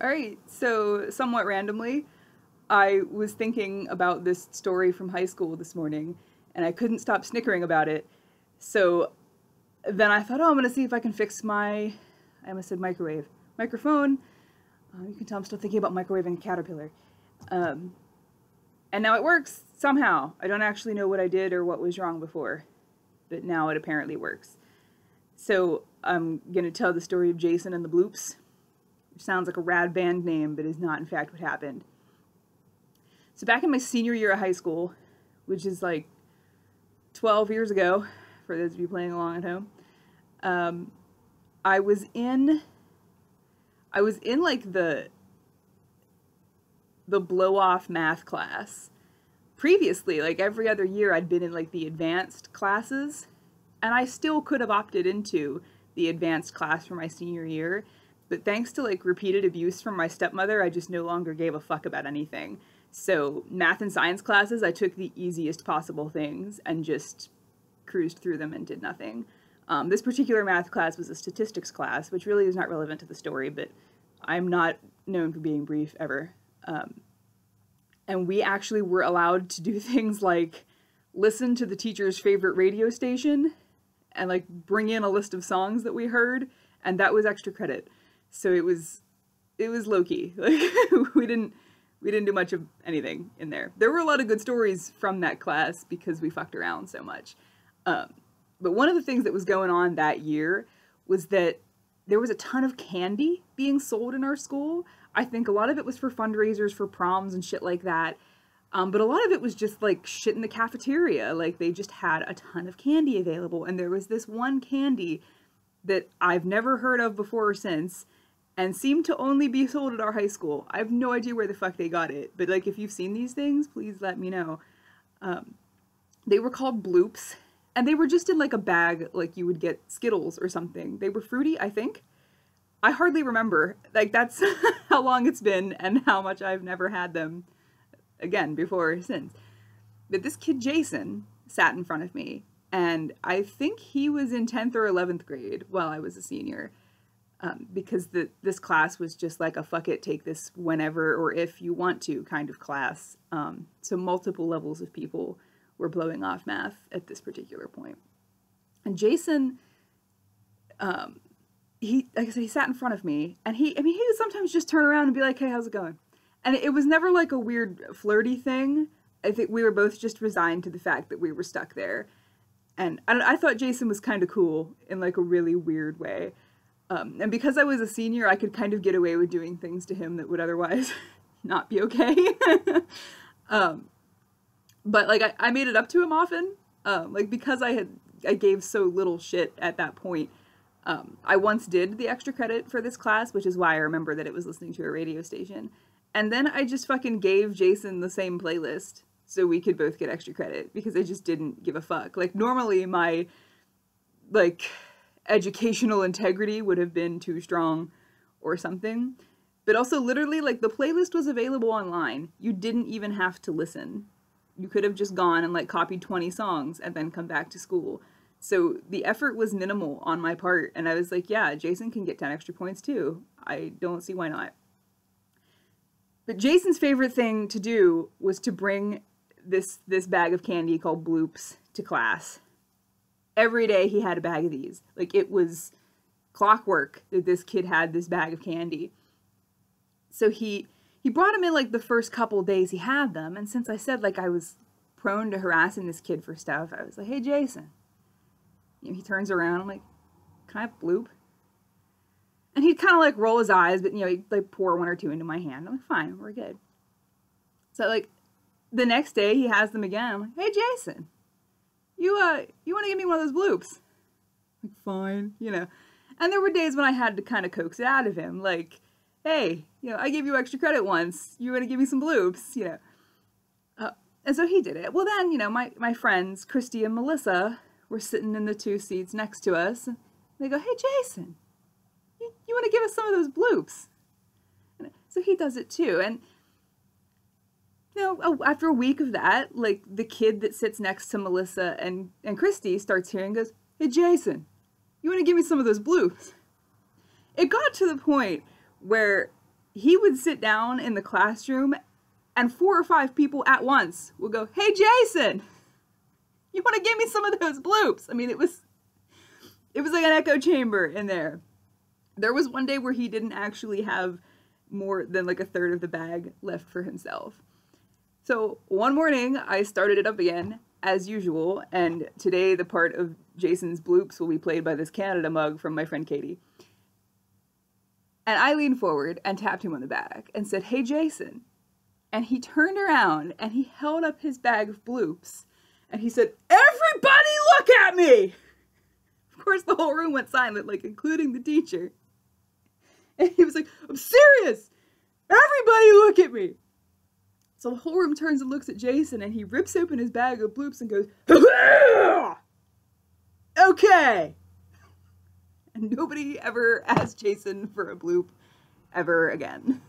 All right, so somewhat randomly, I was thinking about this story from high school this morning, and I couldn't stop snickering about it. So then I thought, oh, I'm going to see if I can fix my, I almost said microphone. You can tell I'm still thinking about microwaving a caterpillar. And now it works, somehow. I don't actually know what I did or what was wrong before, but now it apparently works. So I'm going to tell the story of Jason and the Bloops, which sounds like a rad band name, but is not in fact what happened. So back in my senior year of high school, which is like 12 years ago, for those of you playing along at home, I was in like the blow-off math class. Previously, like every other year, I'd been in like the advanced classes, and I still could have opted into the advanced class for my senior year, but thanks to like repeated abuse from my stepmother, I just no longer gave a fuck about anything. So math and science classes, I took the easiest possible things and just cruised through them and did nothing. This particular math class was a statistics class, which really is not relevant to the story, but I'm not known for being brief ever. And we actually were allowed to do things like listen to the teacher's favorite radio station and like bring in a list of songs that we heard, and that was extra credit. So it was low-key. Like we didn't do much of anything in there. There were a lot of good stories from that class because we fucked around so much. But one of the things that was going on that year was that there was a ton of candy being sold in our school. I think a lot of it was for fundraisers for proms and shit like that. But a lot of it was just like shit in the cafeteria. Like they just had a ton of candy available. And there was this one candy that I've never heard of before or since, and seemed to only be sold at our high school. I have no idea where the fuck they got it. But like if you've seen these things, please let me know. They were called Bloops. And they were just in like a bag like you would get Skittles or something. They were fruity, I think. I hardly remember. Like that's how long it's been and how much I've never had them again before or since. But this kid Jason sat in front of me, and I think he was in 10th or 11th grade while I was a senior. Because this class was just like a fuck it, take this whenever or if you want to kind of class. So multiple levels of people were blowing off math at this particular point. And Jason, like I said, he sat in front of me, and he would sometimes just turn around and be like, hey, how's it going? And it was never like a weird flirty thing. I think we were both just resigned to the fact that we were stuck there. And I thought Jason was kind of cool in like a really weird way. And because I was a senior, I could kind of get away with doing things to him that would otherwise not be okay. But like I made it up to him often, like because I gave so little shit at that point. I once did the extra credit for this class, which is why I remember that it was listening to a radio station. And then I just fucking gave Jason the same playlist so we could both get extra credit because I just didn't give a fuck. Like normally my like educational integrity would have been too strong or something. But also literally like the playlist was available online. You didn't even have to listen. You could have just gone and like copied 20 songs and then come back to school. So the effort was minimal on my part. And I was like, yeah, Jason can get 10 extra points too. I don't see why not. But Jason's favorite thing to do was to bring this bag of candy called Bloops to class. Every day he had a bag of these. Like it was clockwork that this kid had this bag of candy. So he brought him in like the first couple days he had them. And since I said like I was prone to harassing this kid for stuff, I was like, hey, Jason. You know, he turns around. I'm like, can I have Bloop? And he'd kind of like roll his eyes, but you know, he'd like pour one or two into my hand. I'm like, fine, we're good. So like the next day he has them again. I'm like, hey, Jason, you want to give me one of those Bloops? I'm like, fine, you know. And there were days when I had to kind of coax it out of him. Like, hey, you know, I gave you extra credit once. You want to give me some Bloops, you know. And so he did it. Well, then, you know, my friends, Christy and Melissa, were sitting in the two seats next to us. And they go, hey, Jason, you want to give us some of those Bloops? And so he does it too. And, you know, after a week of that, like, the kid that sits next to Melissa and Christy starts hearing and goes, hey, Jason, you want to give me some of those Bloops? It got to the point where he would sit down in the classroom and 4 or 5 people at once would go, "Hey, Jason, you want to give me some of those bloops?" I mean, it was like an echo chamber in there. There was one day where he didn't actually have more than like a third of the bag left for himself. So one morning I started it up again as usual, and today the part of Jason's bloops will be played by this Canada mug from my friend Katie. And I leaned forward and tapped him on the back and said, "Hey, Jason." And he turned around and he held up his bag of bloops and he said, "Everybody look at me!" Of course, the whole room went silent, like including the teacher. And he was like, "I'm serious! Everybody look at me!" So the whole room turns and looks at Jason and he rips open his bag of bloops and goes, "Okay." And nobody ever asked Jason for a bloop ever again.